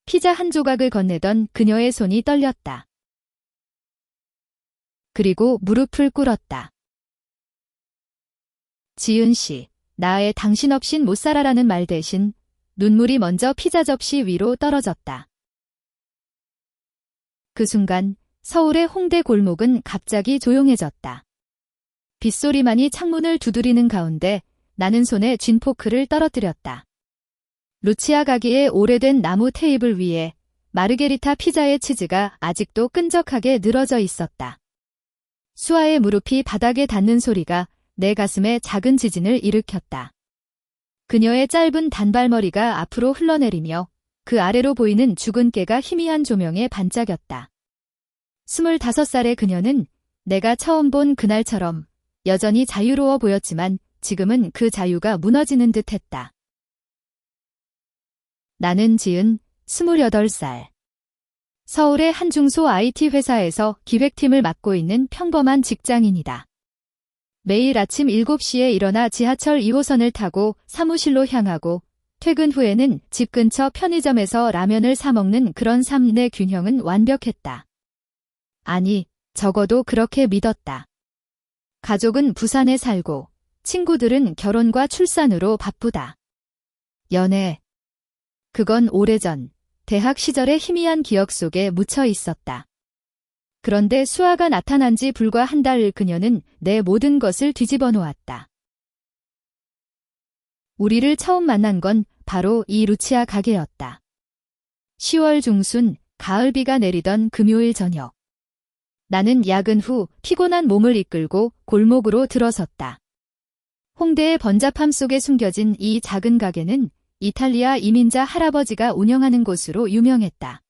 피자 한 조각을 건네던 그녀의 손이 떨렸다. 그리고 무릎을 꿇었다. 지은 씨, 나의 당신 없인 못 살아라는 말 대신 눈물이 먼저 피자 접시 위로 떨어졌다. 그 순간 서울의 홍대 골목은 갑자기 조용해졌다. 빗소리만이 창문을 두드리는 가운데 나는 손에 쥔 포크를 떨어뜨렸다. 루치아 가게의 오래된 나무 테이블 위에 마르게리타 피자의 치즈가 아직도 끈적하게 늘어져 있었다. 수아의 무릎이 바닥에 닿는 소리가 내 가슴에 작은 지진을 일으켰다. 그녀의 짧은 단발머리가 앞으로 흘러내리며 그 아래로 보이는 죽은 깨가 희미한 조명에 반짝였다. 25살의 그녀는 내가 처음 본 그날처럼 여전히 자유로워 보였지만 지금은 그 자유가 무너지는 듯했다. 나는 지은 28살. 서울의 한 중소 IT 회사에서 기획팀을 맡고 있는 평범한 직장인이다. 매일 아침 7시에 일어나 지하철 2호선을 타고 사무실로 향하고 퇴근 후에는 집 근처 편의점에서 라면을 사 먹는 그런 삶의 균형은 완벽했다. 아니, 적어도 그렇게 믿었다. 가족은 부산에 살고 친구들은 결혼과 출산으로 바쁘다. 연애. 그건 오래전 대학 시절의 희미한 기억 속에 묻혀 있었다. 그런데 수아가 나타난 지 불과 한 달 그녀는 내 모든 것을 뒤집어 놓았다. 우리를 처음 만난 건 바로 이 루치아 가게였다. 10월 중순 가을비가 내리던 금요일 저녁. 나는 야근 후 피곤한 몸을 이끌고 골목으로 들어섰다. 홍대의 번잡함 속에 숨겨진 이 작은 가게는 이탈리아 이민자 할아버지가 운영하는 곳으로 유명했다.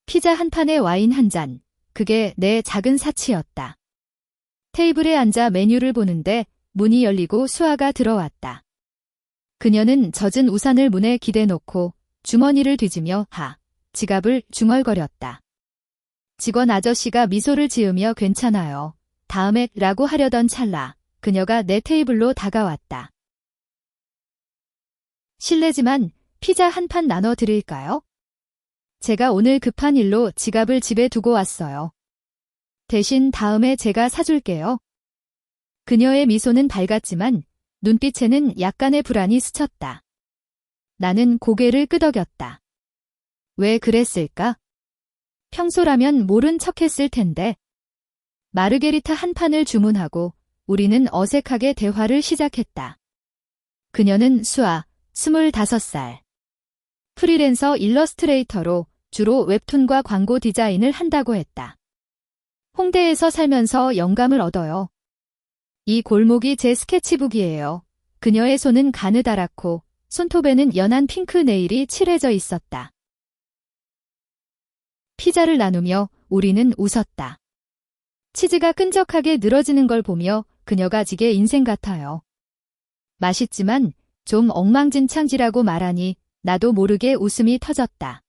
피자 한 판에 와인 한 잔, 그게 내 작은 사치였다. 테이블에 앉아 메뉴를 보는데 문이 열리고 수아가 들어왔다. 그녀는 젖은 우산을 문에 기대놓고 주머니를 뒤지며 지갑을 중얼거렸다. 직원 아저씨가 미소를 지으며 괜찮아요. 다음에 라고 하려던 찰나 그녀가 내 테이블로 다가왔다. 실례지만 피자 한 판 나눠 드릴까요? 제가 오늘 급한 일로 지갑을 집에 두고 왔어요. 대신 다음에 제가 사줄게요. 그녀의 미소는 밝았지만 눈빛에는 약간의 불안이 스쳤다. 나는 고개를 끄덕였다. 왜 그랬을까? 평소라면 모른 척했을 텐데. 마르게리타 한 판을 주문하고 우리는 어색하게 대화를 시작했다. 그녀는 수아, 25살. 프리랜서 일러스트레이터로 주로 웹툰과 광고 디자인을 한다고 했다. 홍대에서 살면서 영감을 얻어요. 이 골목이 제 스케치북이에요. 그녀의 손은 가느다랗고 손톱에는 연한 핑크 네일이 칠해져 있었다. 피자를 나누며 우리는 웃었다. 치즈가 끈적하게 늘어지는 걸 보며 그녀가 지게 인생 같아요. 맛있지만 좀 엉망진창지라고 말하니 나도 모르게 웃음이 터졌다.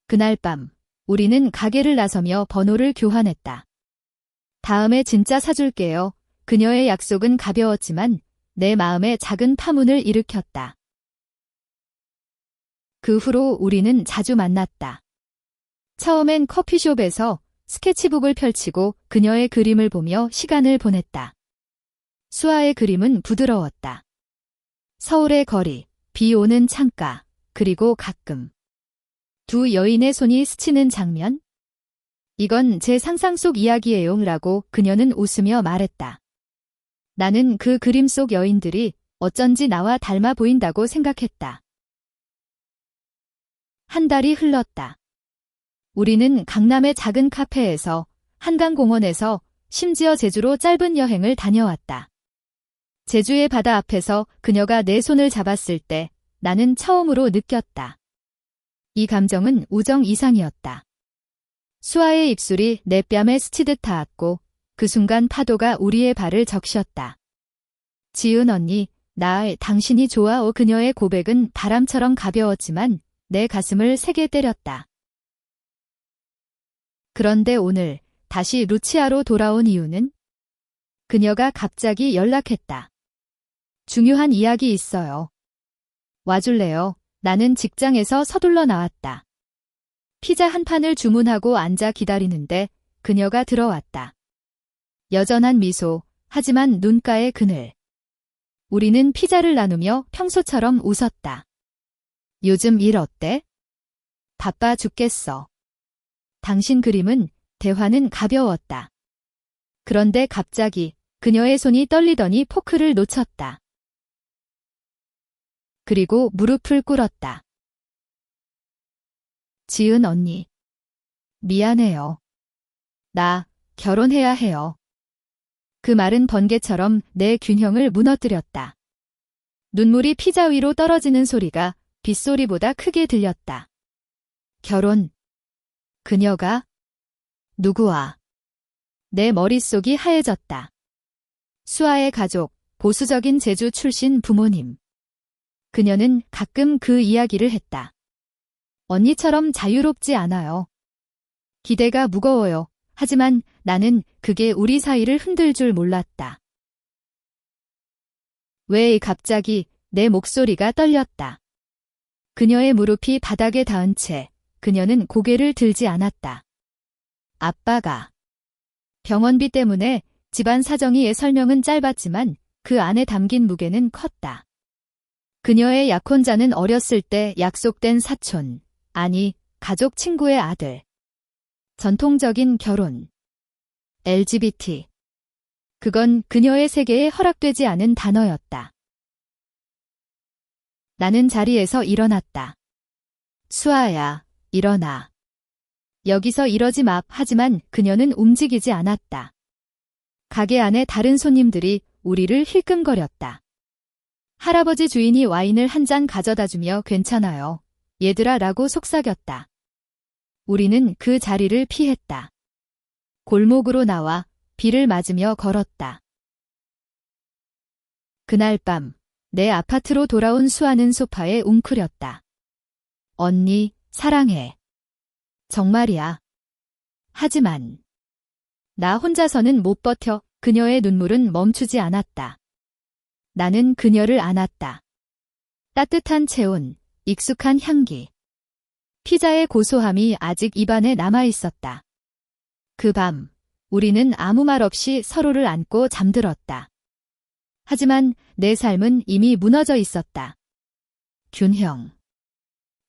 그날 밤 우리는 가게를 나서며 번호를 교환했다. 다음에 진짜 사줄게요. 그녀의 약속은 가벼웠지만 내 마음에 작은 파문을 일으켰다. 그 후로 우리는 자주 만났다. 처음엔 커피숍에서 스케치북을 펼치고 그녀의 그림을 보며 시간을 보냈다. 수아의 그림은 부드러웠다. 서울의 거리, 비 오는 창가, 그리고 가끔 두 여인의 손이 스치는 장면? 이건 제 상상 속 이야기예요 라고 그녀는 웃으며 말했다. 나는 그 그림 속 여인들이 어쩐지 나와 닮아 보인다고 생각했다. 한 달이 흘렀다. 우리는 강남의 작은 카페에서, 한강공원에서, 심지어 제주로 짧은 여행을 다녀왔다. 제주의 바다 앞에서 그녀가 내 손을 잡았을 때 나는 처음으로 느꼈다. 이 감정은 우정 이상이었다. 수아의 입술이 내 뺨에 스치듯 닿았고 그 순간 파도가 우리의 발을 적셨다. 지은 언니, 당신이 좋아오. 그녀의 고백은 바람처럼 가벼웠지만 내 가슴을 세게 때렸다. 그런데 오늘 다시 루치아로 돌아온 이유는? 그녀가 갑자기 연락했다. 중요한 이야기 있어요. 와줄래요? 나는 직장에서 서둘러 나왔다. 피자 한 판을 주문하고 앉아 기다리는데 그녀가 들어왔다. 여전한 미소, 하지만 눈가에 그늘. 우리는 피자를 나누며 평소처럼 웃었다. 요즘 일 어때? 바빠 죽겠어. 당신 그림은, 대화는 가벼웠다. 그런데 갑자기 그녀의 손이 떨리더니 포크를 놓쳤다. 그리고 무릎을 꿇었다. 지은 언니. 미안해요. 나 결혼해야 해요. 그 말은 번개처럼 내 균형을 무너뜨렸다. 눈물이 피자 위로 떨어지는 소리가 빗소리보다 크게 들렸다. 결혼. 그녀가? 누구와? 내 머릿속이 하얘졌다. 수아의 가족, 보수적인 제주 출신 부모님. 그녀는 가끔 그 이야기를 했다. 언니처럼 자유롭지 않아요. 기대가 무거워요. 하지만 나는 그게 우리 사이를 흔들 줄 몰랐다. 왜 갑자기 내 목소리가 떨렸다. 그녀의 무릎이 바닥에 닿은 채 그녀는 고개를 들지 않았다. 아빠가. 병원비 때문에 집안 사정이 설명은 짧았지만 그 안에 담긴 무게는 컸다. 그녀의 약혼자는 어렸을 때 약속된 사촌, 아니 가족 친구의 아들. 전통적인 결혼. LGBT. 그건 그녀의 세계에 허락되지 않은 단어였다. 나는 자리에서 일어났다. 수아야, 일어나. 여기서 이러지 마. 하지만 그녀는 움직이지 않았다. 가게 안에 다른 손님들이 우리를 힐끔거렸다. 할아버지 주인이 와인을 한 잔 가져다주며 괜찮아요. 얘들아 라고 속삭였다. 우리는 그 자리를 피했다. 골목으로 나와 비를 맞으며 걸었다. 그날 밤, 내 아파트로 돌아온 수아는 소파에 웅크렸다. 언니, 사랑해. 정말이야. 하지만 나 혼자서는 못 버텨. 그녀의 눈물은 멈추지 않았다. 나는 그녀를 안았다. 따뜻한 체온, 익숙한 향기. 피자의 고소함이 아직 입안에 남아있었다. 그 밤, 우리는 아무 말 없이 서로를 안고 잠들었다. 하지만 내 삶은 이미 무너져 있었다. 균형.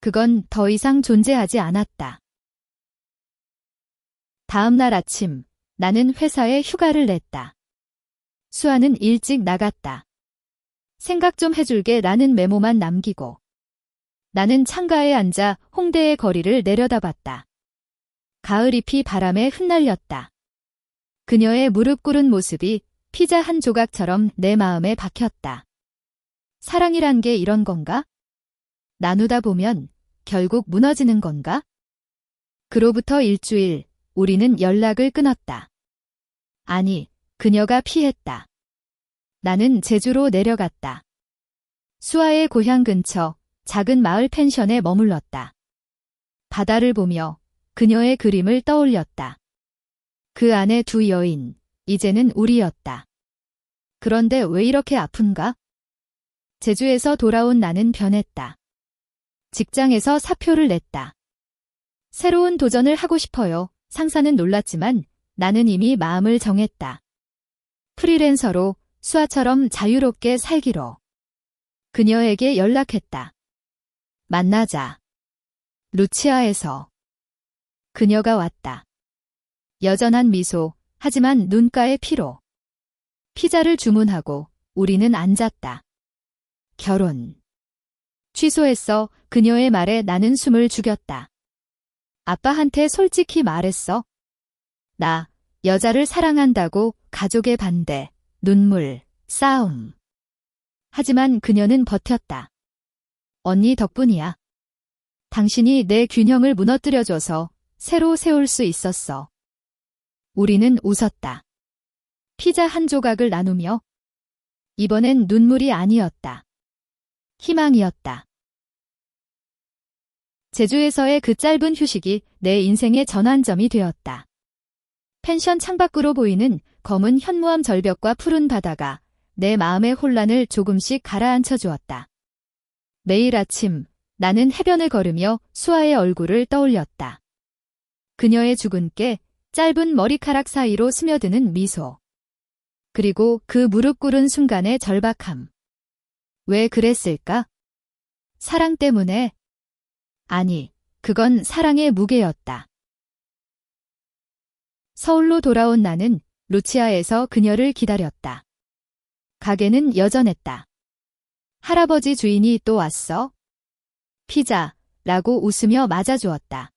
그건 더 이상 존재하지 않았다. 다음 날 아침, 나는 회사에 휴가를 냈다. 수아는 일찍 나갔다. 생각 좀 해줄게 라는 메모만 남기고. 나는 창가에 앉아 홍대의 거리를 내려다봤다. 가을잎이 바람에 흩날렸다. 그녀의 무릎 꿇은 모습이 피자 한 조각처럼 내 마음에 박혔다. 사랑이란 게 이런 건가? 나누다 보면 결국 무너지는 건가? 그로부터 일주일, 우리는 연락을 끊었다. 아니, 그녀가 피했다. 나는 제주로 내려갔다. 수아의 고향 근처 작은 마을 펜션에 머물렀다. 바다를 보며 그녀의 그림을 떠올렸다. 그 안에 두 여인, 이제는 우리였다. 그런데 왜 이렇게 아픈가? 제주에서 돌아온 나는 변했다. 직장에서 사표를 냈다. 새로운 도전을 하고 싶어요. 상사는 놀랐지만 나는 이미 마음을 정했다. 프리랜서로 수아처럼 자유롭게 살기로. 그녀에게 연락했다. 만나자. 루치아에서. 그녀가 왔다. 여전한 미소, 하지만 눈가에 피로. 피자를 주문하고 우리는 앉았다. 결혼. 취소했어. 그녀의 말에 나는 숨을 죽였다. 아빠한테 솔직히 말했어. 나 여자를 사랑한다고. 가족의 반대, 눈물, 싸움. 하지만 그녀는 버텼다. 언니 덕분이야. 당신이 내 균형을 무너뜨려줘서 새로 세울 수 있었어. 우리는 웃었다. 피자 한 조각을 나누며. 이번엔 눈물이 아니었다. 희망이었다. 제주에서의 그 짧은 휴식이 내 인생의 전환점이 되었다. 펜션 창밖으로 보이는 검은 현무암 절벽과 푸른 바다가 내 마음의 혼란을 조금씩 가라앉혀 주었다. 매일 아침 나는 해변을 걸으며 수아의 얼굴을 떠올렸다. 그녀의 주근깨, 짧은 머리카락 사이로 스며드는 미소. 그리고 그 무릎 꿇은 순간의 절박함. 왜 그랬을까? 사랑 때문에? 아니, 그건 사랑의 무게였다. 서울로 돌아온 나는 루치아에서 그녀를 기다렸다. 가게는 여전했다. 할아버지 주인이 또 왔어? 피자라고 웃으며 맞아주었다.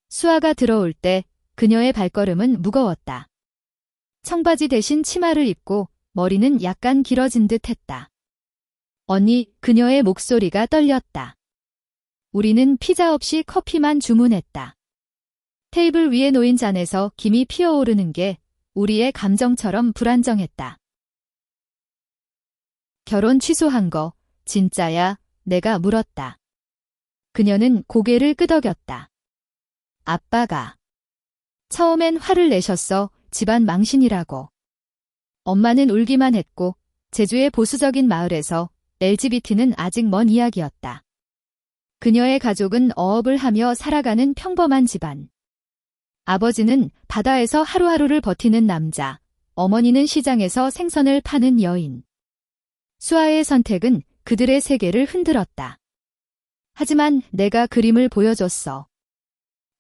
수아가 들어올 때 그녀의 발걸음은 무거웠다. 청바지 대신 치마를 입고 머리는 약간 길어진 듯 했다. 언니, 그녀의 목소리가 떨렸다. 우리는 피자 없이 커피만 주문했다. 테이블 위에 놓인 잔에서 김이 피어오르는 게 우리의 감정처럼 불안정했다. 결혼 취소한 거 진짜야? 내가 물었다. 그녀는 고개를 끄덕였다. 아빠가. 처음엔 화를 내셨어. 집안 망신이라고. 엄마는 울기만 했고 제주의 보수적인 마을에서 LGBT는 아직 먼 이야기였다. 그녀의 가족은 어업을 하며 살아가는 평범한 집안. 아버지는 바다에서 하루하루를 버티는 남자, 어머니는 시장에서 생선을 파는 여인. 수아의 선택은 그들의 세계를 흔들었다. 하지만 내가 그림을 보여줬어.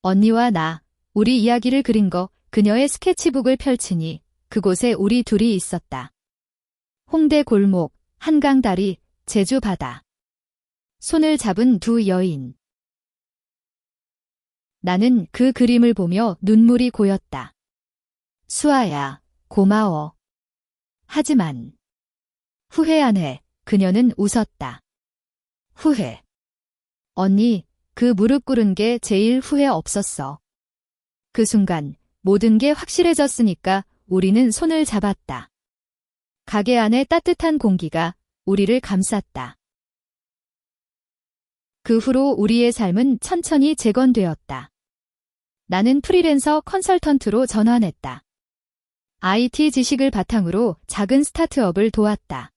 언니와 나, 우리 이야기를 그린 거. 그녀의 스케치북을 펼치니 그곳에 우리 둘이 있었다. 홍대 골목, 한강 다리, 제주 바다. 손을 잡은 두 여인. 나는 그 그림을 보며 눈물이 고였다. 수아야, 고마워. 하지만 후회 안 해. 그녀는 웃었다. 후회. 언니, 그 무릎 꿇은 게 제일 후회 없었어. 그 순간 모든 게 확실해졌으니까 우리는 손을 잡았다. 가게 안의 따뜻한 공기가 우리를 감쌌다. 그 후로 우리의 삶은 천천히 재건되었다. 나는 프리랜서 컨설턴트로 전환했다. IT 지식을 바탕으로 작은 스타트업을 도왔다.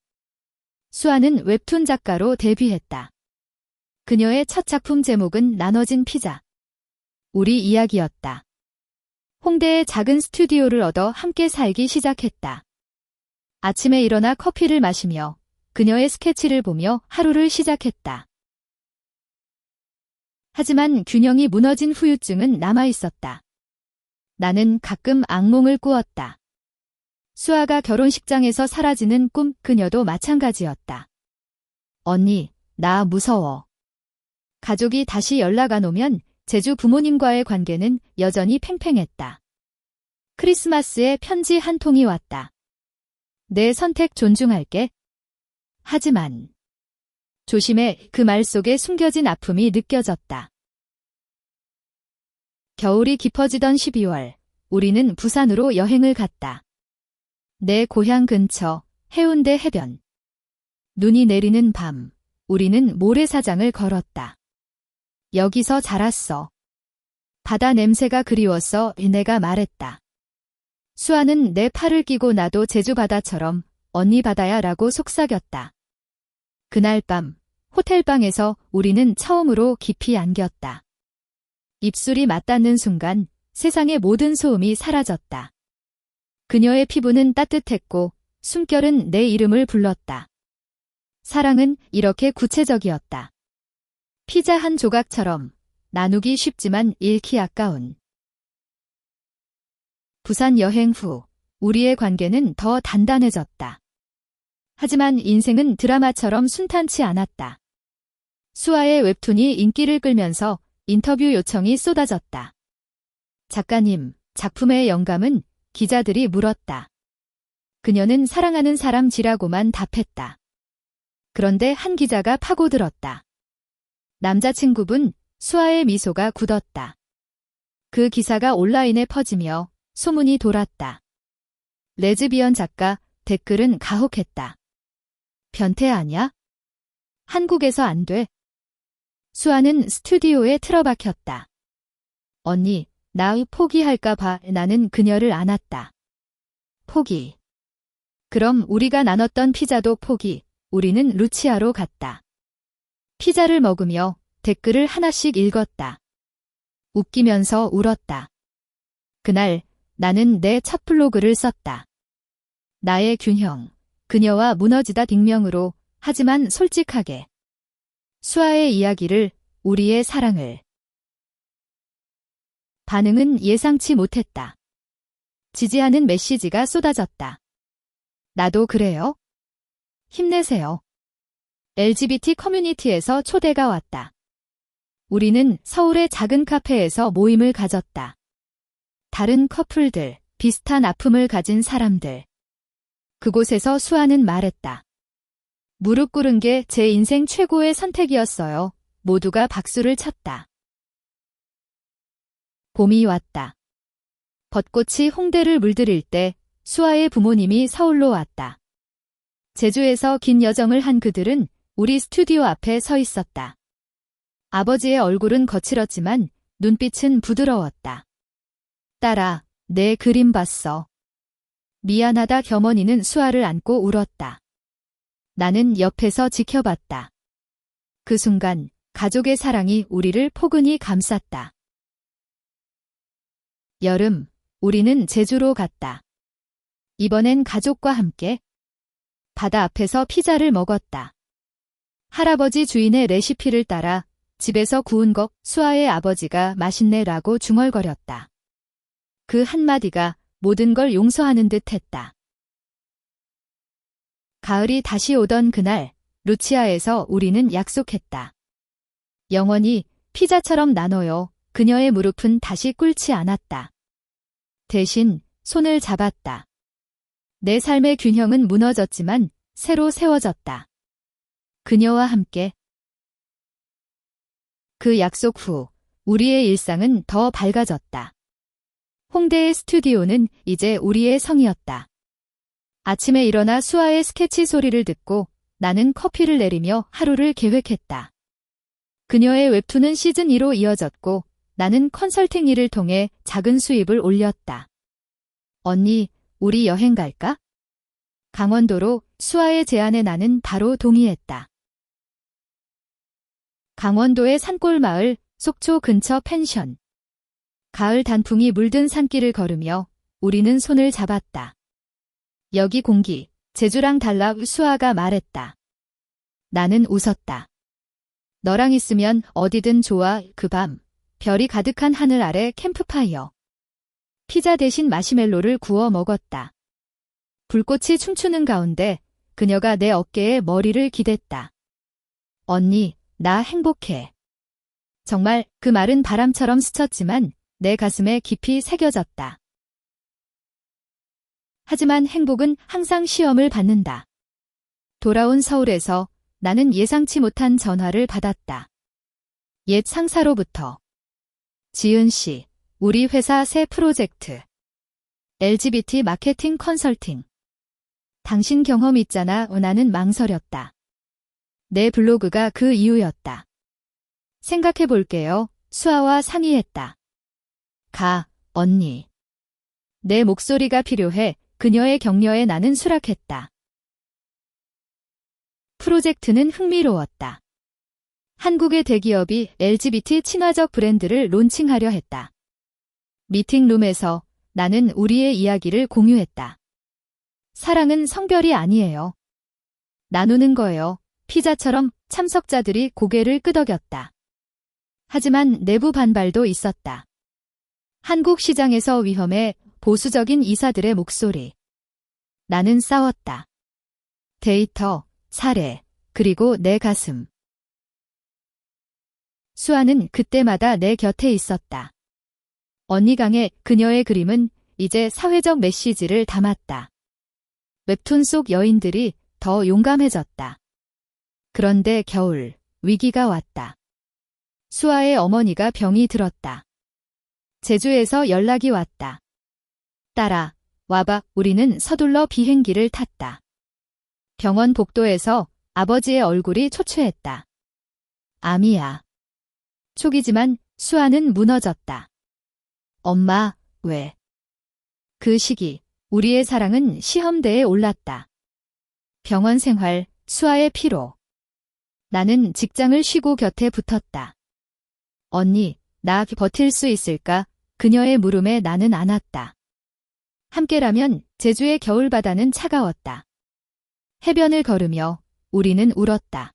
수아는 웹툰 작가로 데뷔했다. 그녀의 첫 작품 제목은 나눠진 피자. 우리 이야기였다. 홍대의 작은 스튜디오를 얻어 함께 살기 시작했다. 아침에 일어나 커피를 마시며 그녀의 스케치를 보며 하루를 시작했다. 하지만 균형이 무너진 후유증은 남아있었다. 나는 가끔 악몽을 꾸었다. 수아가 결혼식장에서 사라지는 꿈, 그녀도 마찬가지였다. 언니, 나 무서워. 가족이 다시 연락 안 오면 제주 부모님과의 관계는 여전히 팽팽했다. 크리스마스에 편지 한 통이 왔다. 내 선택 존중할게. 하지만 조심해. 그 말 속에 숨겨진 아픔이 느껴졌다. 겨울이 깊어지던 12월, 우리는 부산으로 여행을 갔다. 내 고향 근처 해운대 해변. 눈이 내리는 밤, 우리는 모래사장을 걸었다. 여기서 자랐어. 바다 냄새가 그리웠어. 내가 말했다. 수아는 내 팔을 끼고 나도 제주 바다처럼 언니 바다야 라고 속삭였다. 그날 밤 호텔방에서 우리는 처음으로 깊이 안겼다. 입술이 맞닿는 순간 세상의 모든 소음이 사라졌다. 그녀의 피부는 따뜻했고 숨결은 내 이름을 불렀다. 사랑은 이렇게 구체적이었다. 피자 한 조각처럼 나누기 쉽지만 잃기 아까운. 부산 여행 후 우리의 관계는 더 단단해졌다. 하지만 인생은 드라마처럼 순탄치 않았다. 수아의 웹툰이 인기를 끌면서 인터뷰 요청이 쏟아졌다. 작가님, 작품의 영감은? 기자들이 물었다. 그녀는 사랑하는 사람지라고만 답했다. 그런데 한 기자가 파고들었다. 남자친구분, 수아의 미소가 굳었다. 그 기사가 온라인에 퍼지며 소문이 돌았다. 레즈비언 작가, 댓글은 가혹했다. 변태 아냐? 한국에서 안 돼. 수아는 스튜디오에 틀어박혔다. 언니, 나 포기할까 봐. 나는 그녀를 안았다. 포기. 그럼 우리가 나눴던 피자도 포기. 우리는 루치아로 갔다. 피자를 먹으며 댓글을 하나씩 읽었다. 웃기면서 울었다. 그날 나는 내 첫 블로그를 썼다. 나의 균형, 그녀와 무너지다 익명으로, 하지만 솔직하게. 수아의 이야기를, 우리의 사랑을. 반응은 예상치 못했다. 지지하는 메시지가 쏟아졌다. 나도 그래요? 힘내세요. LGBT 커뮤니티에서 초대가 왔다. 우리는 서울의 작은 카페에서 모임을 가졌다. 다른 커플들, 비슷한 아픔을 가진 사람들. 그곳에서 수아는 말했다. 무릎 꿇은 게 제 인생 최고의 선택이었어요. 모두가 박수를 쳤다. 봄이 왔다. 벚꽃이 홍대를 물들일 때 수아의 부모님이 서울로 왔다. 제주에서 긴 여정을 한 그들은 우리 스튜디오 앞에 서 있었다. 아버지의 얼굴은 거칠었지만 눈빛은 부드러웠다. 딸아, 내 그림 봤어. 미안하다. 겸언이는 수아를 안고 울었다. 나는 옆에서 지켜봤다. 그 순간 가족의 사랑이 우리를 포근히 감쌌다. 여름, 우리는 제주로 갔다. 이번엔 가족과 함께 바다 앞에서 피자를 먹었다. 할아버지 주인의 레시피를 따라 집에서 구운 것, 수아의 아버지가 맛있네라고 중얼거렸다. 그 한마디가 모든 걸 용서하는 듯 했다. 가을이 다시 오던 그날, 루치아에서 우리는 약속했다. 영원히 피자처럼 나눠요. 그녀의 무릎은 다시 꿇지 않았다. 대신 손을 잡았다. 내 삶의 균형은 무너졌지만 새로 세워졌다. 그녀와 함께. 그 약속 후 우리의 일상은 더 밝아졌다. 홍대의 스튜디오는 이제 우리의 성이었다. 아침에 일어나 수아의 스케치 소리를 듣고 나는 커피를 내리며 하루를 계획했다. 그녀의 웹툰은 시즌2로 이어졌고 나는 컨설팅 일을 통해 작은 수입을 올렸다. 언니, 우리 여행 갈까? 강원도로. 수아의 제안에 나는 바로 동의했다. 강원도의 산골 마을, 속초 근처 펜션. 가을 단풍이 물든 산길을 걸으며 우리는 손을 잡았다. 여기 공기, 제주랑 달라. 수아가 말했다. 나는 웃었다. 너랑 있으면 어디든 좋아. 그 밤, 별이 가득한 하늘 아래 캠프파이어. 피자 대신 마시멜로를 구워 먹었다. 불꽃이 춤추는 가운데 그녀가 내 어깨에 머리를 기댔다. 언니, 나 행복해. 정말 그 말은 바람처럼 스쳤지만 내 가슴에 깊이 새겨졌다. 하지만 행복은 항상 시험을 받는다. 돌아온 서울에서 나는 예상치 못한 전화를 받았다. 옛 상사로부터. 지은 씨, 우리 회사 새 프로젝트. LGBT 마케팅 컨설팅. 당신 경험 있잖아. 나는 망설였다. 내 블로그가 그 이유였다. 생각해 볼게요. 수아와 상의했다. 가, 언니. 내 목소리가 필요해. 그녀의 격려에 나는 수락했다. 프로젝트는 흥미로웠다. 한국의 대기업이 LGBT 친화적 브랜드를 론칭하려 했다. 미팅룸에서 나는 우리의 이야기를 공유했다. 사랑은 성별이 아니에요. 나누는 거예요. 피자처럼. 참석자들이 고개를 끄덕였다. 하지만 내부 반발도 있었다. 한국 시장에서 위험해. 보수적인 이사들의 목소리. 나는 싸웠다. 데이터, 사례, 그리고 내 가슴. 수아는 그때마다 내 곁에 있었다. 언니 강의. 그녀의 그림은 이제 사회적 메시지를 담았다. 웹툰 속 여인들이 더 용감해졌다. 그런데 겨울, 위기가 왔다. 수아의 어머니가 병이 들었다. 제주에서 연락이 왔다. 딸아, 와봐. 우리는 서둘러 비행기를 탔다. 병원 복도에서 아버지의 얼굴이 초췌했다. 암이야. 초기지만 수아는 무너졌다. 엄마, 왜? 그 시기, 우리의 사랑은 시험대에 올랐다. 병원 생활, 수아의 피로. 나는 직장을 쉬고 곁에 붙었다. 언니, 나 버틸 수 있을까? 그녀의 물음에 나는 안았다. 함께라면 제주의 겨울바다는 차가웠다. 해변을 걸으며 우리는 울었다.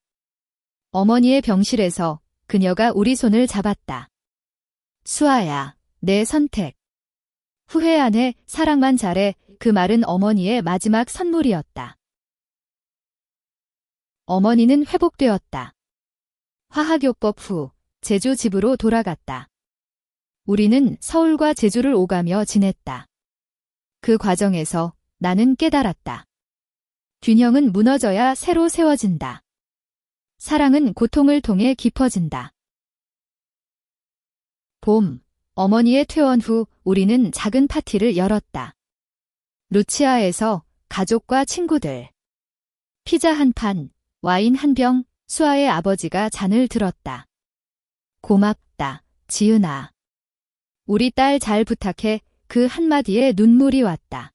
어머니의 병실에서 그녀가 우리 손을 잡았다. 수아야, 내 선택. 후회 안 해, 사랑만 잘해. 그 말은 어머니의 마지막 선물이었다. 어머니는 회복되었다. 화학요법 후 제주 집으로 돌아갔다. 우리는 서울과 제주를 오가며 지냈다. 그 과정에서 나는 깨달았다. 균형은 무너져야 새로 세워진다. 사랑은 고통을 통해 깊어진다. 봄, 어머니의 퇴원 후 우리는 작은 파티를 열었다. 루치아에서 가족과 친구들. 피자 한 판, 와인 한 병, 수아의 아버지가 잔을 들었다. 고맙다, 지은아. 우리 딸 잘 부탁해. 그 한마디에 눈물이 왔다.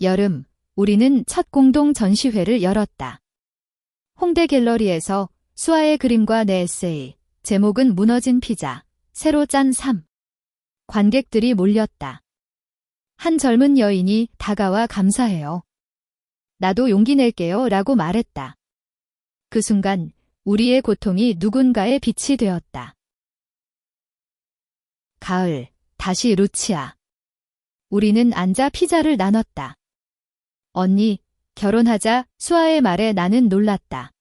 여름, 우리는 첫 공동 전시회를 열었다. 홍대 갤러리에서 수아의 그림과 내 에세이, 제목은 무너진 피자, 새로 짠 삶. 관객들이 몰렸다. 한 젊은 여인이 다가와 감사해요. 나도 용기 낼게요 라고 말했다. 그 순간 우리의 고통이 누군가의 빛이 되었다. 가을, 다시 루치아. 우리는 앉아 피자를 나눴다. 언니, 결혼하자. 수아의 말에 나는 놀랐다.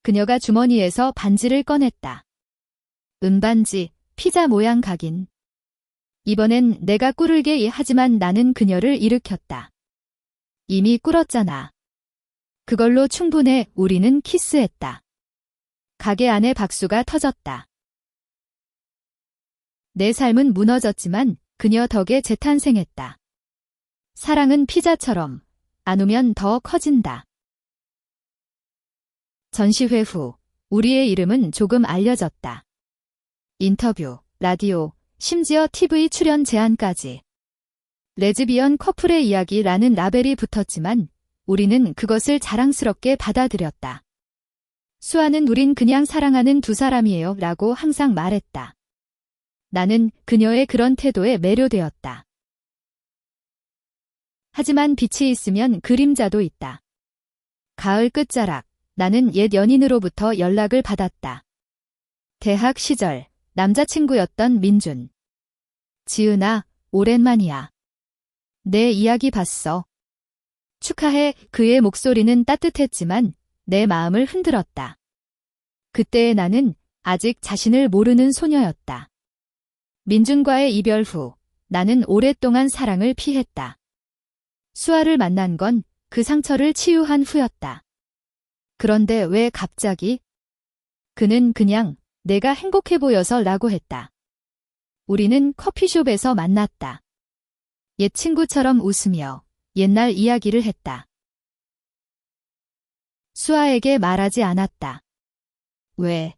그녀가 주머니에서 반지를 꺼냈다. 은반지, 피자 모양 각인. 이번엔 내가 꿀을게. 하지만 나는 그녀를 일으켰다. 이미 꿀었잖아. 그걸로 충분해. 우리는 키스했다. 가게 안에 박수가 터졌다. 내 삶은 무너졌지만 그녀 덕에 재탄생했다. 사랑은 피자처럼 안 오면 더 커진다. 전시회 후 우리의 이름은 조금 알려졌다. 인터뷰, 라디오, 심지어 TV 출연 제안까지. 레즈비언 커플의 이야기라는 라벨이 붙었지만 우리는 그것을 자랑스럽게 받아들였다. 수아는 우린 그냥 사랑하는 두 사람이에요 라고 항상 말했다. 나는 그녀의 그런 태도에 매료되었다. 하지만 빛이 있으면 그림자도 있다. 가을 끝자락, 나는 옛 연인으로부터 연락을 받았다. 대학 시절 남자친구였던 민준. 지은아, 오랜만이야. 내 이야기 봤어. 축하해. 그의 목소리는 따뜻했지만 내 마음을 흔들었다. 그때의 나는 아직 자신을 모르는 소녀였다. 민준과의 이별 후 나는 오랫동안 사랑을 피했다. 수아를 만난 건 그 상처를 치유한 후였다. 그런데 왜 갑자기? 그는 그냥 내가 행복해 보여서 라고 했다. 우리는 커피숍에서 만났다. 옛 친구처럼 웃으며 옛날 이야기를 했다. 수아에게 말하지 않았다. 왜?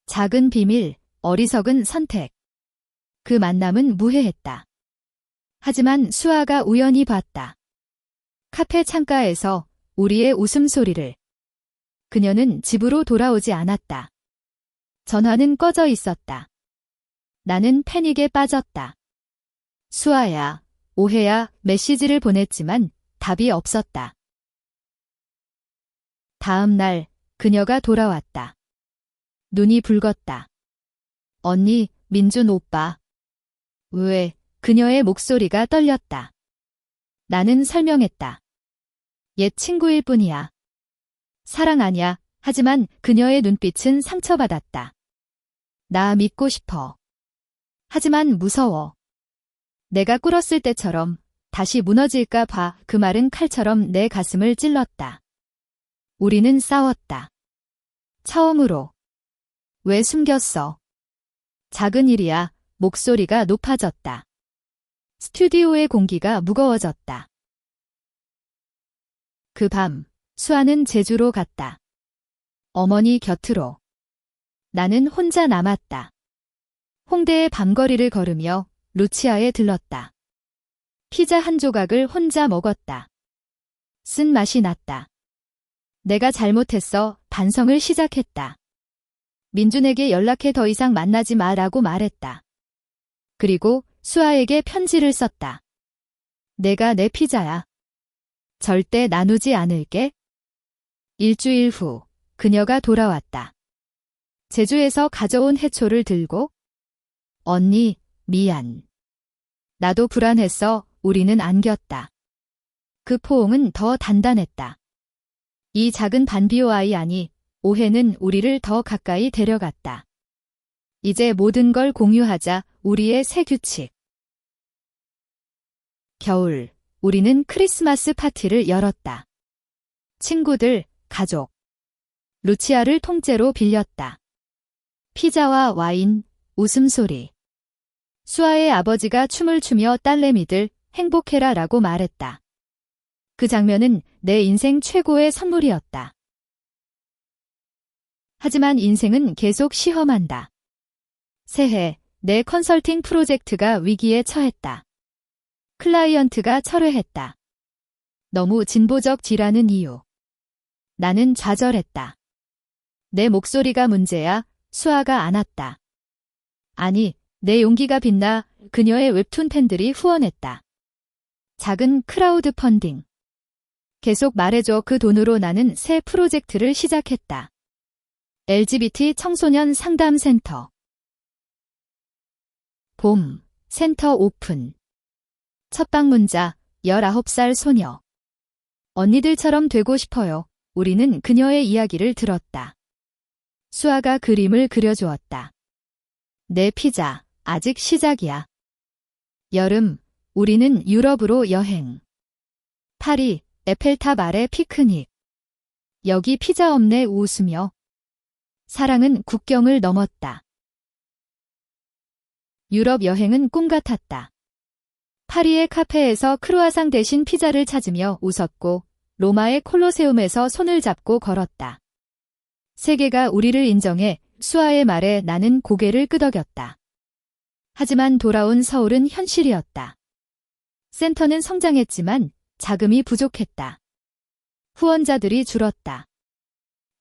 작은 비밀, 어리석은 선택. 그 만남은 무해했다. 하지만 수아가 우연히 봤다. 카페 창가에서 우리의 웃음소리를. 그녀는 집으로 돌아오지 않았다. 전화는 꺼져 있었다. 나는 패닉에 빠졌다. 수아야, 오해야. 메시지를 보냈지만 답이 없었다. 다음 날 그녀가 돌아왔다. 눈이 붉었다. 언니, 민준 오빠. 왜? 그녀의 목소리가 떨렸다. 나는 설명했다. 옛 친구일 뿐이야. 사랑 아냐. 하지만 그녀의 눈빛은 상처받았다. 나 믿고 싶어. 하지만 무서워. 내가 꿇었을 때처럼 다시 무너질까 봐. 그 말은 칼처럼 내 가슴을 찔렀다. 우리는 싸웠다. 처음으로. 왜 숨겼어? 작은 일이야. 목소리가 높아졌다. 스튜디오의 공기가 무거워졌다. 그 밤, 수아는 제주로 갔다. 어머니 곁으로. 나는 혼자 남았다. 홍대의 밤거리를 걸으며 루치아에 들렀다. 피자 한 조각을 혼자 먹었다. 쓴 맛이 났다. 내가 잘못했어. 반성을 시작했다. 민준에게 연락해 더 이상 만나지 마라고 말했다. 그리고 수아에게 편지를 썼다. 내가 내 피자야. 절대 나누지 않을게. 일주일 후 그녀가 돌아왔다. 제주에서 가져온 해초를 들고 언니, 미안. 나도 불안했어. 우리는 안겼다. 그 포옹은 더 단단했다. 이 작은 반비호 아이 아니, 오해는 우리를 더 가까이 데려갔다. 이제 모든 걸 공유하자. 우리의 새 규칙. 겨울, 우리는 크리스마스 파티를 열었다. 친구들, 가족. 루치아를 통째로 빌렸다. 피자와 와인, 웃음소리. 수아의 아버지가 춤을 추며 딸내미들 행복해라 라고 말했다. 그 장면은 내 인생 최고의 선물이었다. 하지만 인생은 계속 시험한다. 새해, 내 컨설팅 프로젝트가 위기에 처했다. 클라이언트가 철회했다. 너무 진보적지라는 이유. 나는 좌절했다. 내 목소리가 문제야. 수아가 안았다. 아니, 내 용기가 빛나. 그녀의 웹툰 팬들이 후원했다. 작은 크라우드 펀딩. 계속 말해줘. 그 돈으로 나는 새 프로젝트를 시작했다. LGBT 청소년 상담센터. 봄, 센터 오픈. 첫 방문자, 19살 소녀. 언니들처럼 되고 싶어요. 우리는 그녀의 이야기를 들었다. 수아가 그림을 그려주었다. 내 피자, 아직 시작이야. 여름, 우리는 유럽으로 여행. 파리, 에펠탑 아래 피크닉. 여기 피자 없네 웃으며. 사랑은 국경을 넘었다. 유럽 여행은 꿈 같았다. 파리의 카페에서 크루아상 대신 피자를 찾으며 웃었고 로마의 콜로세움에서 손을 잡고 걸었다. 세계가 우리를 인정해. 수아의 말에 나는 고개를 끄덕였다. 하지만 돌아온 서울은 현실이었다. 센터는 성장했지만 자금이 부족했다. 후원자들이 줄었다.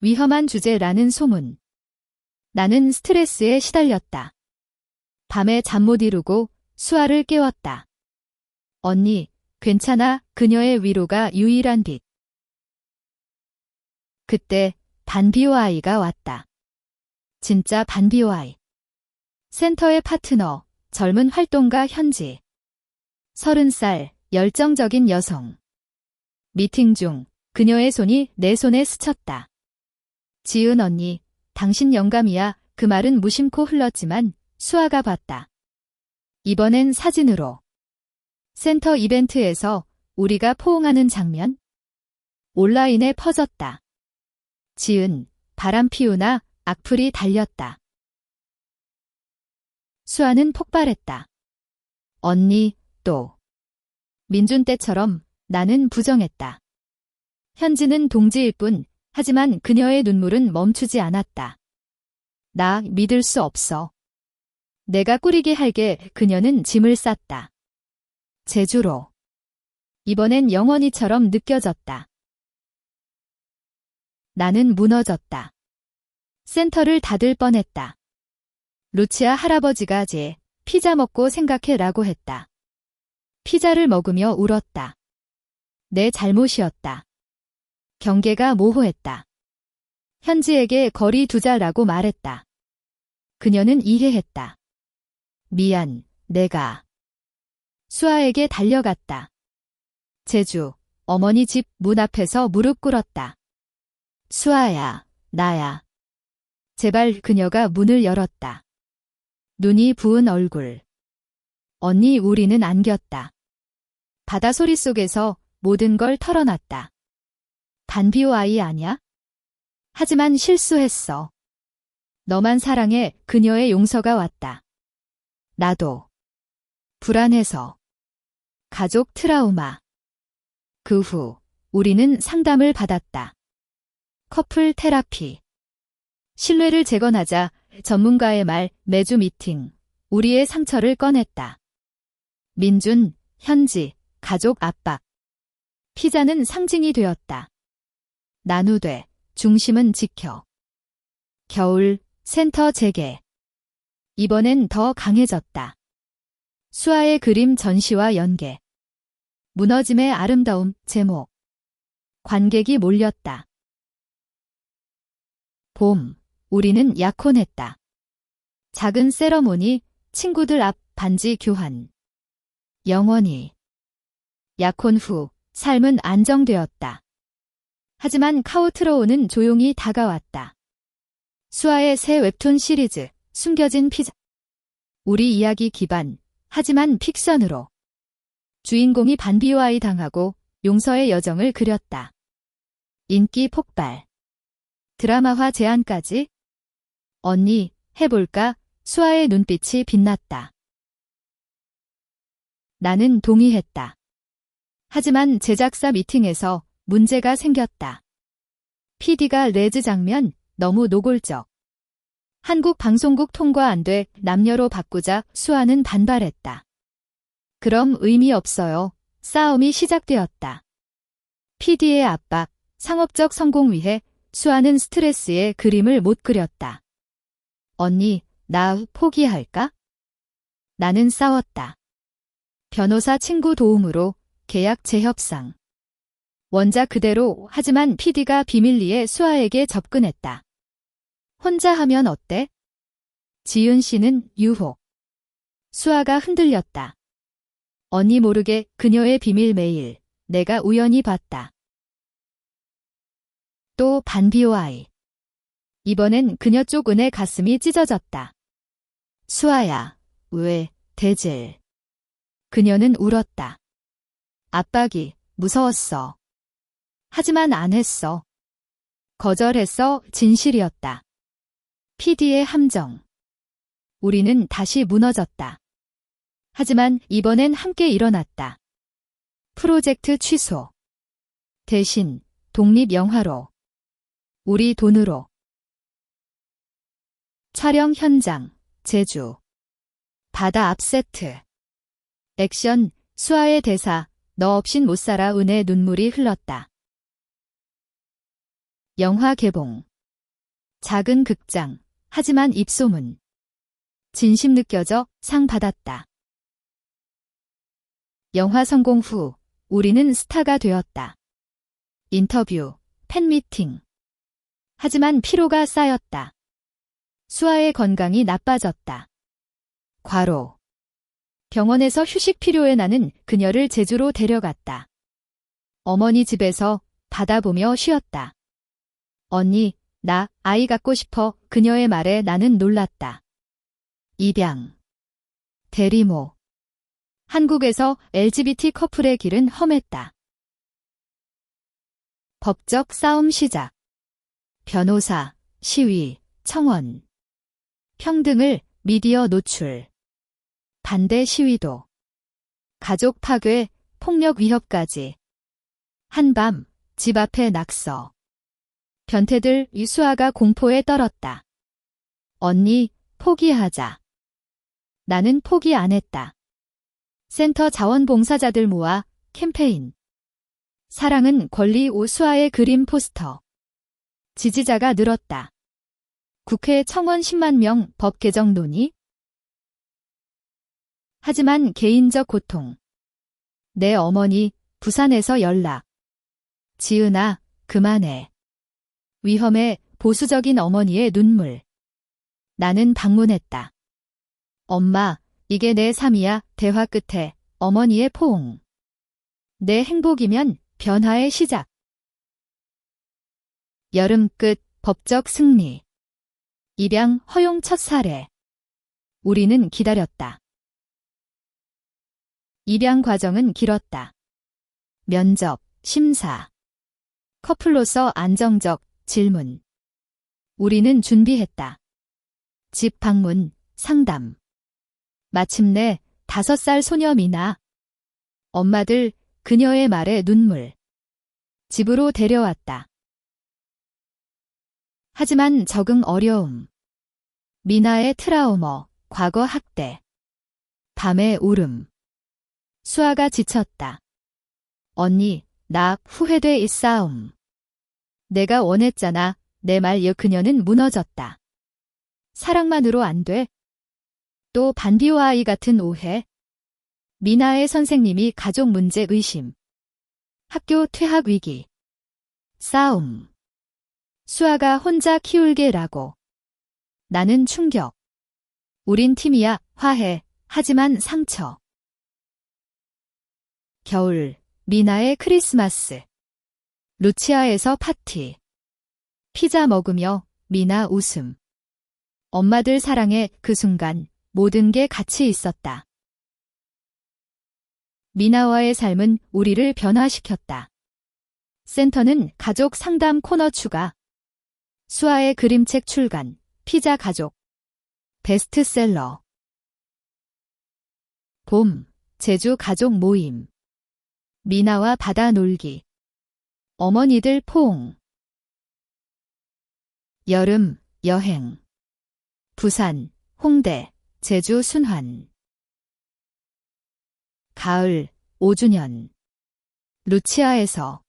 위험한 주제라는 소문. 나는 스트레스에 시달렸다. 밤에 잠 못 이루고 수아를 깨웠다. 언니, 괜찮아. 그녀의 위로가 유일한 빛. 그때 반비호 아이가 왔다. 진짜 반비호 아이. 센터의 파트너, 젊은 활동가 현지. 30살, 열정적인 여성. 미팅 중 그녀의 손이 내 손에 스쳤다. 지은 언니, 당신 영감이야. 그 말은 무심코 흘렀지만 수아가 봤다. 이번엔 사진으로. 센터 이벤트에서 우리가 포옹하는 장면? 온라인에 퍼졌다. 지은, 바람 피우나 악플이 달렸다. 수아는 폭발했다. 언니, 또. 민준 때처럼 나는 부정했다. 현지는 동지일 뿐, 하지만 그녀의 눈물은 멈추지 않았다. 나 믿을 수 없어. 내가 꾸리게 할게. 그녀는 짐을 쌌다. 제주로. 이번엔 영원히처럼 느껴졌다. 나는 무너졌다. 센터를 닫을 뻔했다. 루치아 할아버지가 피자 먹고 생각해라고 했다. 피자를 먹으며 울었다. 내 잘못이었다. 경계가 모호했다. 현지에게 거리 두자라고 말했다. 그녀는 이해했다. 미안, 내가. 수아에게 달려갔다. 제주, 어머니 집 문 앞에서 무릎 꿇었다. 수아야, 나야. 제발. 그녀가 문을 열었다. 눈이 부은 얼굴. 언니, 우리는 안겼다. 바다 소리 속에서 모든 걸 털어놨다. 반비호 아이 아냐? 하지만 실수했어. 너만 사랑해. 그녀의 용서가 왔다. 나도. 불안해서. 가족 트라우마. 그 후 우리는 상담을 받았다. 커플 테라피. 신뢰를 재건하자. 전문가의 말, 매주 미팅. 우리의 상처를 꺼냈다. 민준, 현지, 가족 압박. 피자는 상징이 되었다. 나누되, 중심은 지켜. 겨울, 센터 재개. 이번엔 더 강해졌다. 수아의 그림 전시와 연계. 무너짐의 아름다움 제목. 관객이 몰렸다. 봄, 우리는 약혼했다. 작은 세러모니, 친구들 앞 반지 교환. 영원히. 약혼 후, 삶은 안정되었다. 하지만 카오트로우는 조용히 다가왔다. 수아의 새 웹툰 시리즈, 숨겨진 피자. 우리 이야기 기반, 하지만 픽션으로. 주인공이 반비와이 당하고 용서의 여정을 그렸다. 인기 폭발. 드라마화 제안까지. 언니, 해볼까? 수아의 눈빛이 빛났다. 나는 동의했다. 하지만 제작사 미팅에서 문제가 생겼다. PD가 레즈 장면 너무 노골적. 한국 방송국 통과 안 돼 남녀로 바꾸자 수아는 반발했다. 그럼 의미 없어요. 싸움이 시작되었다. PD의 압박, 상업적 성공 위해 수아는 스트레스에 그림을 못 그렸다. 언니, 나 포기할까? 나는 싸웠다. 변호사 친구 도움으로 계약 재협상. 원작 그대로 하지만 PD가 비밀리에 수아에게 접근했다. 혼자 하면 어때? 지윤 씨는 유혹. 수아가 흔들렸다. 언니 모르게 그녀의 비밀 메일, 내가 우연히 봤다. 또 반비와이. 이번엔 그녀 쪽 은의 가슴이 찢어졌다. 수아야, 왜, 대질. 그녀는 울었다. 압박이 무서웠어. 하지만 안 했어. 거절했어. 진실이었다. PD의 함정. 우리는 다시 무너졌다. 하지만 이번엔 함께 일어났다. 프로젝트 취소. 대신 독립 영화로. 우리 돈으로. 촬영 현장, 제주. 바다 앞 세트. 액션, 수아의 대사, 너 없인 못 살아 은의 눈물이 흘렀다. 영화 개봉. 작은 극장, 하지만 입소문. 진심 느껴져 상 받았다. 영화 성공 후 우리는 스타가 되었다. 인터뷰, 팬미팅. 하지만 피로가 쌓였다. 수아의 건강이 나빠졌다. 과로. 병원에서 휴식 필요해 나는 그녀를 제주로 데려갔다. 어머니 집에서 바다 보며 쉬었다. 언니, 나 아이 갖고 싶어. 그녀의 말에 나는 놀랐다. 입양. 대리모. 한국에서 LGBT 커플의 길은 험했다. 법적 싸움 시작. 변호사, 시위, 청원. 평등을 미디어 노출. 반대 시위도. 가족 파괴, 폭력 위협까지. 한밤, 집 앞에 낙서. 변태들 수아가 공포에 떨었다. 언니, 포기하자. 나는 포기 안 했다. 센터 자원봉사자들 모아 캠페인. 사랑은 권리 수아의 그림 포스터. 지지자가 늘었다. 국회 청원 10만 명 법 개정 논의. 하지만 개인적 고통. 내 어머니 부산에서 연락. 지은아, 그만해. 위험해. 보수적인 어머니의 눈물. 나는 방문했다. 엄마, 이게 내 삶이야. 대화 끝에 어머니의 포옹. 내 행복이면 변화의 시작. 여름 끝 법적 승리. 입양 허용 첫 사례. 우리는 기다렸다. 입양 과정은 길었다. 면접, 심사. 커플로서 안정적 질문. 우리는 준비했다. 집 방문, 상담. 마침내 5살 소녀 미나. 엄마들 그녀의 말에 눈물. 집으로 데려왔다. 하지만 적응 어려움. 미나의 트라우머, 과거 학대. 밤의 울음. 수아가 지쳤다. 언니, 나 후회돼 이 싸움. 내가 원했잖아. 내 말 그녀는 무너졌다. 사랑만으로 안 돼. 또 반비와 아이 같은 오해. 미나의 선생님이 가족 문제 의심. 학교 퇴학 위기. 싸움. 수아가 혼자 키울게라고. 나는 충격. 우린 팀이야, 화해. 하지만 상처. 겨울. 미나의 크리스마스. 루치아에서 파티. 피자 먹으며 미나 웃음. 엄마들 사랑에 그 순간 모든 게 같이 있었다. 미나와의 삶은 우리를 변화시켰다. 센터는 가족 상담 코너 추가. 수아의 그림책 출간. 피자 가족. 베스트셀러. 봄. 제주 가족 모임. 미나와 바다 놀기. 어머니들 포옹. 여름. 여행. 부산, 홍대, 제주 순환. 가을, 5주년. 루치아에서.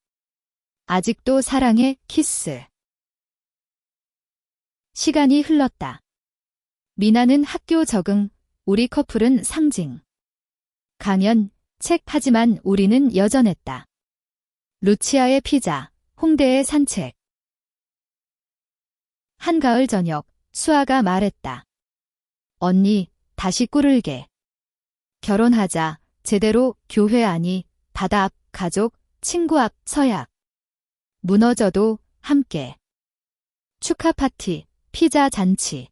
아직도 사랑해, 키스. 시간이 흘렀다. 미나는 학교 적응, 우리 커플은 상징. 강연, 책 하지만 우리는 여전했다. 루치아의 피자, 홍대의 산책. 한가을 저녁, 수아가 말했다. 언니, 다시 꿀을게. 결혼하자, 제대로 교회 아니, 바다 앞, 가족, 친구 앞, 서약. 무너져도 함께. 축하 파티, 피자 잔치.